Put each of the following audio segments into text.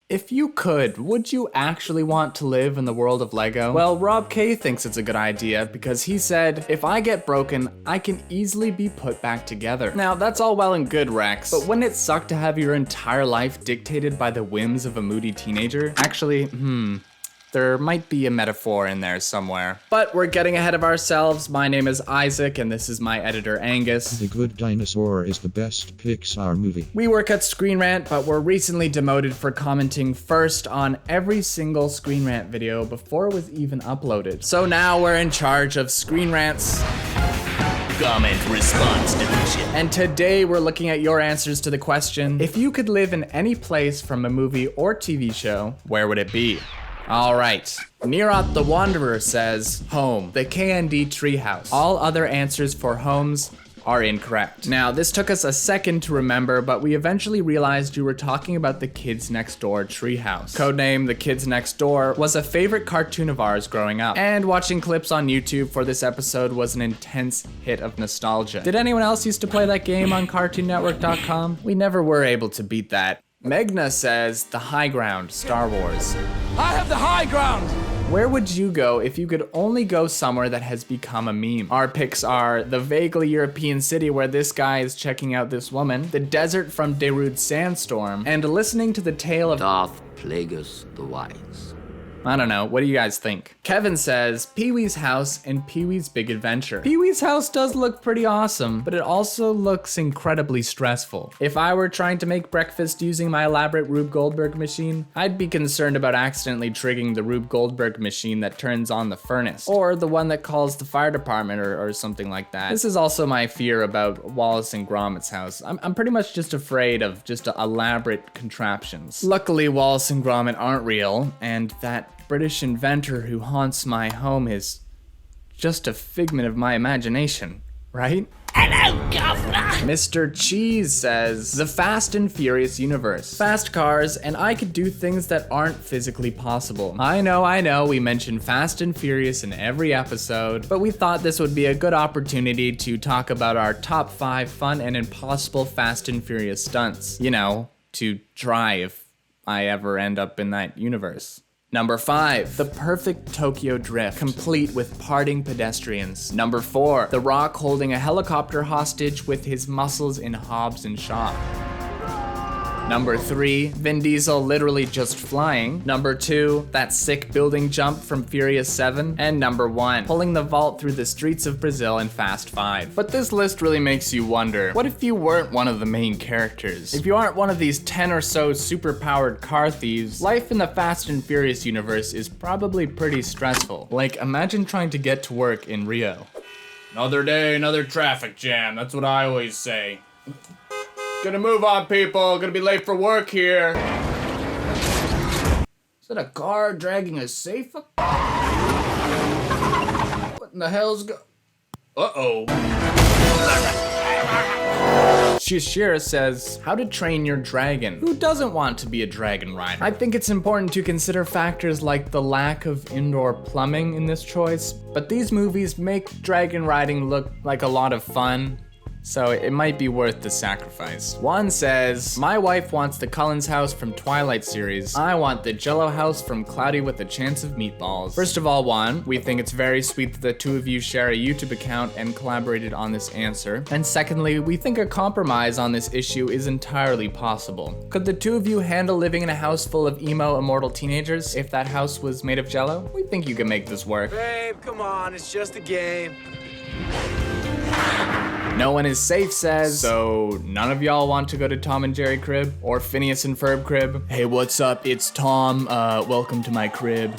If you could, would you actually want to live in the world of Lego? Well, Rob K thinks it's a good idea because he said, if I get broken, I can easily be put back together. Now, that's all well and good, Rex, but wouldn't it suck to have your entire life dictated by the whims of a moody teenager? Actually, there might be a metaphor in there somewhere. But we're getting ahead of ourselves. My name is Isaac, and this is my editor, Angus. The Good Dinosaur is the best Pixar movie. We work at ScreenRant, but were recently demoted for commenting first on every single ScreenRant video before it was even uploaded. So now we're in charge of ScreenRant's comment response division. And today we're looking at your answers to the question, if you could live in any place from a movie or TV show, where would it be? All right. Neerot the Wanderer says, home, the KND treehouse. All other answers for homes are incorrect. Now, this took us a second to remember, but we eventually realized you were talking about the Kids Next Door treehouse. Codename The Kids Next Door was a favorite cartoon of ours growing up, and watching clips on YouTube for this episode was an intense hit of nostalgia. Did anyone else used to play that game on CartoonNetwork.com? We never were able to beat that. Megna says, the high ground, Star Wars. I have the high ground! Where would you go if you could only go somewhere that has become a meme? Our picks are the vaguely European city where this guy is checking out this woman, the desert from Darude's Sandstorm, and listening to the tale of Darth Plagueis the Wise. I don't know, what do you guys think? Kevin says, Pee-wee's house and Pee-wee's Big Adventure. Pee-wee's house does look pretty awesome, but it also looks incredibly stressful. If I were trying to make breakfast using my elaborate Rube Goldberg machine, I'd be concerned about accidentally triggering the Rube Goldberg machine that turns on the furnace, or the one that calls the fire department or something like that. This is also my fear about Wallace and Gromit's house. I'm pretty much just afraid of just elaborate contraptions. Luckily, Wallace and Gromit aren't real, and that British inventor who haunts my home is just a figment of my imagination, right? Hello, Governor! Mr. Cheese says, the Fast and Furious universe. Fast cars, and I could do things that aren't physically possible. I know, we mention Fast and Furious in every episode, but we thought this would be a good opportunity to talk about our top 5 fun and impossible Fast and Furious stunts. You know, to try if I ever end up in that universe. Number 5, the perfect Tokyo drift, complete with parting pedestrians. Number 4, The Rock holding a helicopter hostage with his muscles in Hobbs and Shaw. Number 3, Vin Diesel literally just flying. Number 2, that sick building jump from Furious 7. And number 1, pulling the vault through the streets of Brazil in Fast 5. But this list really makes you wonder, what if you weren't one of the main characters? If you aren't one of these 10 or so super-powered car thieves, life in the Fast and Furious universe is probably pretty stressful. Like, imagine trying to get to work in Rio. Another day, another traffic jam, that's what I always say. Gonna move on, people. Gonna be late for work here. Is that a car dragging a safe? What in the hell's Uh-oh. Shishira says, how to train your dragon. Who doesn't want to be a dragon rider? I think it's important to consider factors like the lack of indoor plumbing in this choice, but these movies make dragon riding look like a lot of fun. So it might be worth the sacrifice. Juan says, my wife wants the Cullens house from Twilight series. I want the Jello house from Cloudy with a Chance of Meatballs. First of all, Juan, we think it's very sweet that the two of you share a YouTube account and collaborated on this answer. And secondly, we think a compromise on this issue is entirely possible. Could the two of you handle living in a house full of emo immortal teenagers if that house was made of Jello? We think you can make this work. Babe, come on, it's just a game. No one is safe says, so none of y'all want to go to Tom and Jerry crib or Phineas and Ferb crib? Hey, what's up? It's Tom. Welcome to my crib.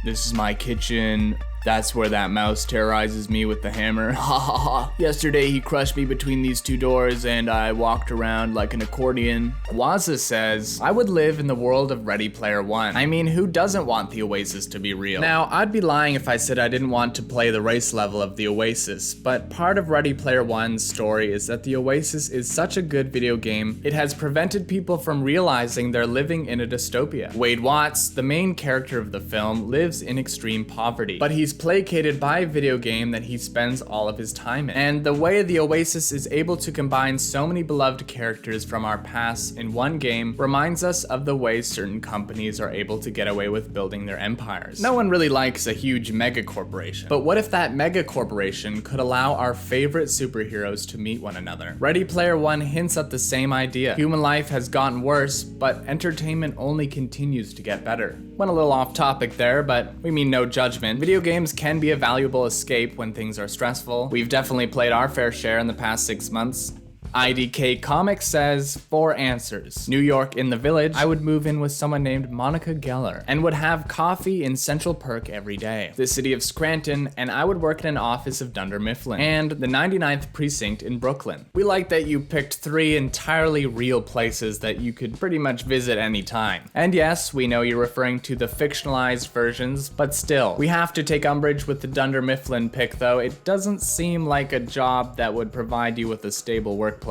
This is my kitchen. That's where that mouse terrorizes me with the hammer. Ha ha ha. Yesterday he crushed me between these two doors and I walked around like an accordion. Waza says, I would live in the world of Ready Player One. I mean, who doesn't want the Oasis to be real? Now, I'd be lying if I said I didn't want to play the race level of the Oasis, but part of Ready Player One's story is that the Oasis is such a good video game, it has prevented people from realizing they're living in a dystopia. Wade Watts, the main character of the film, lives in extreme poverty, but he's He's placated by a video game that he spends all of his time in. And the way the Oasis is able to combine so many beloved characters from our past in one game reminds us of the way certain companies are able to get away with building their empires. No one really likes a huge mega corporation, but what if that mega corporation could allow our favorite superheroes to meet one another? Ready Player One hints at the same idea. Human life has gotten worse, but entertainment only continues to get better. Went a little off topic there, but we mean no judgment. Video games can be a valuable escape when things are stressful. We've definitely played our fair share in the past 6 months. IDK Comics says 4 answers. New York in the Village, I would move in with someone named Monica Geller and would have coffee in Central Perk every day. The city of Scranton, and I would work in an office of Dunder Mifflin. And the 99th Precinct in Brooklyn. We like that you picked 3 entirely real places that you could pretty much visit anytime. And yes, we know you're referring to the fictionalized versions, but still, we have to take umbrage with the Dunder Mifflin pick though. It doesn't seem like a job that would provide you with a stable workplace.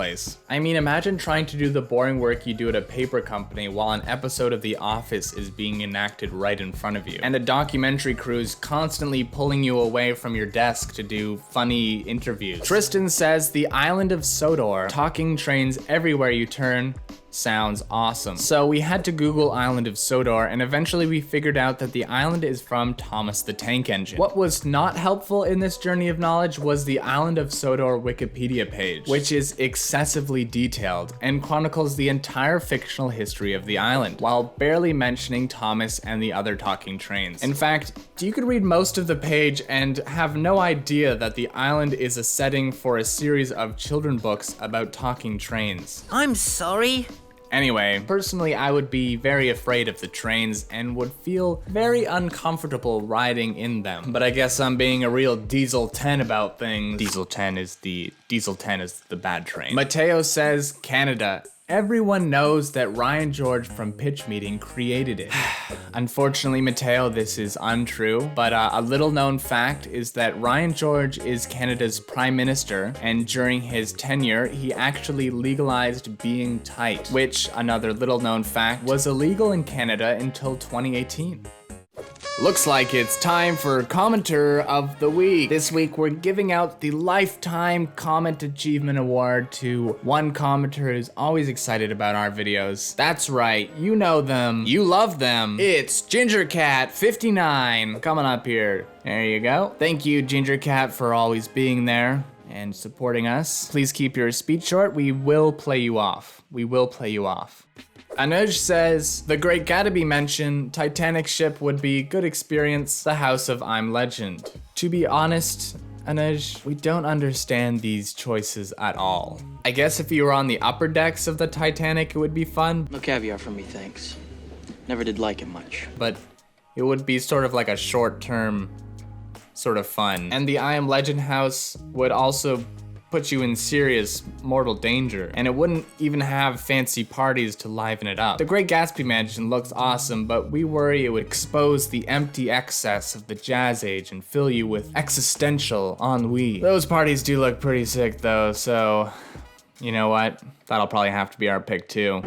I mean, imagine trying to do the boring work you do at a paper company while an episode of The Office is being enacted right in front of you, and a documentary crew's constantly pulling you away from your desk to do funny interviews. Tristan says the Island of Sodor, talking trains everywhere you turn. Sounds awesome. So we had to Google Island of Sodor, and eventually we figured out that the island is from Thomas the Tank Engine. What was not helpful in this journey of knowledge was the Island of Sodor Wikipedia page, which is excessively detailed and chronicles the entire fictional history of the island, while barely mentioning Thomas and the other talking trains. In fact, you could read most of the page and have no idea that the island is a setting for a series of children's books about talking trains. I'm sorry. Anyway, personally, I would be very afraid of the trains and would feel very uncomfortable riding in them. But I guess I'm being a real Diesel 10 about things. Diesel 10 is the bad train. Mateo says Canada. Everyone knows that Ryan George from Pitch Meeting created it. Unfortunately, Mateo, this is untrue, but a little known fact is that Ryan George is Canada's Prime Minister, and during his tenure, he actually legalized being tight, which, another little known fact, was illegal in Canada until 2018. Looks like it's time for Commenter of the Week. This week we're giving out the Lifetime Comment Achievement Award to one commenter who's always excited about our videos. That's right, you know them, you love them. It's GingerCat59 coming up here. There you go. Thank you, GingerCat, for always being there and supporting us. Please keep your speech short. We will play you off. We will play you off. Anuj says, the Great Gatsby mentioned, Titanic ship would be good experience, the House of I'm Legend. To be honest, Anuj, we don't understand these choices at all. I guess if you were on the upper decks of the Titanic, it would be fun. No caviar from me, thanks. Never did like it much. But it would be sort of like a short-term sort of fun. And the I Am Legend house would also put you in serious mortal danger, and it wouldn't even have fancy parties to liven it up. The Great Gatsby mansion looks awesome, but we worry it would expose the empty excess of the Jazz Age and fill you with existential ennui. Those parties do look pretty sick though, so you know what? That'll probably have to be our pick too.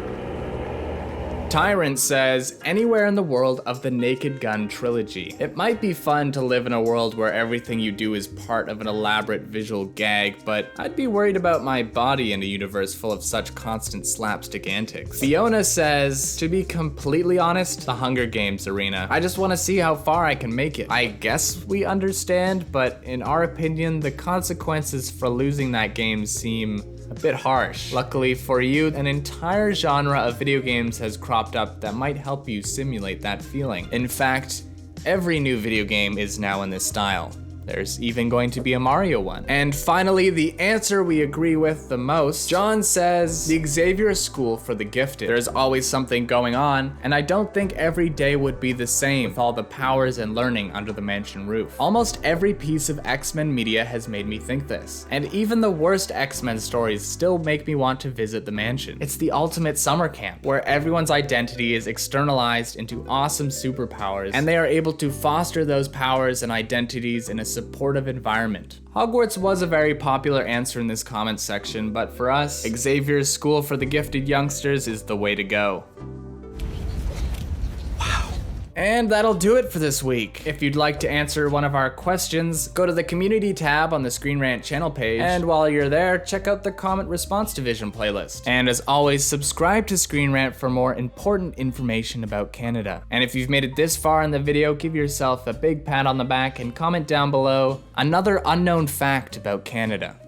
Tyrant says, anywhere in the world of the Naked Gun trilogy. It might be fun to live in a world where everything you do is part of an elaborate visual gag, but I'd be worried about my body in a universe full of such constant slapstick antics. Fiona says, to be completely honest, the Hunger Games arena. I just want to see how far I can make it. I guess we understand, but in our opinion, the consequences for losing that game seem a bit harsh. Luckily for you, an entire genre of video games has cropped up that might help you simulate that feeling. In fact, every new video game is now in this style. There's even going to be a Mario one. And finally, the answer we agree with the most. John says, the Xavier School for the Gifted. There's always something going on, and I don't think every day would be the same with all the powers and learning under the mansion roof. Almost every piece of X-Men media has made me think this, and even the worst X-Men stories still make me want to visit the mansion. It's the ultimate summer camp, where everyone's identity is externalized into awesome superpowers, and they are able to foster those powers and identities in a supportive environment. Hogwarts was a very popular answer in this comment section, but for us, Xavier's School for the Gifted Youngsters is the way to go. And that'll do it for this week. If you'd like to answer one of our questions, go to the community tab on the ScreenRant channel page, and while you're there, check out the comment response division playlist. And as always, subscribe to ScreenRant for more important information about Canada. And if you've made it this far in the video, give yourself a big pat on the back and comment down below another unknown fact about Canada.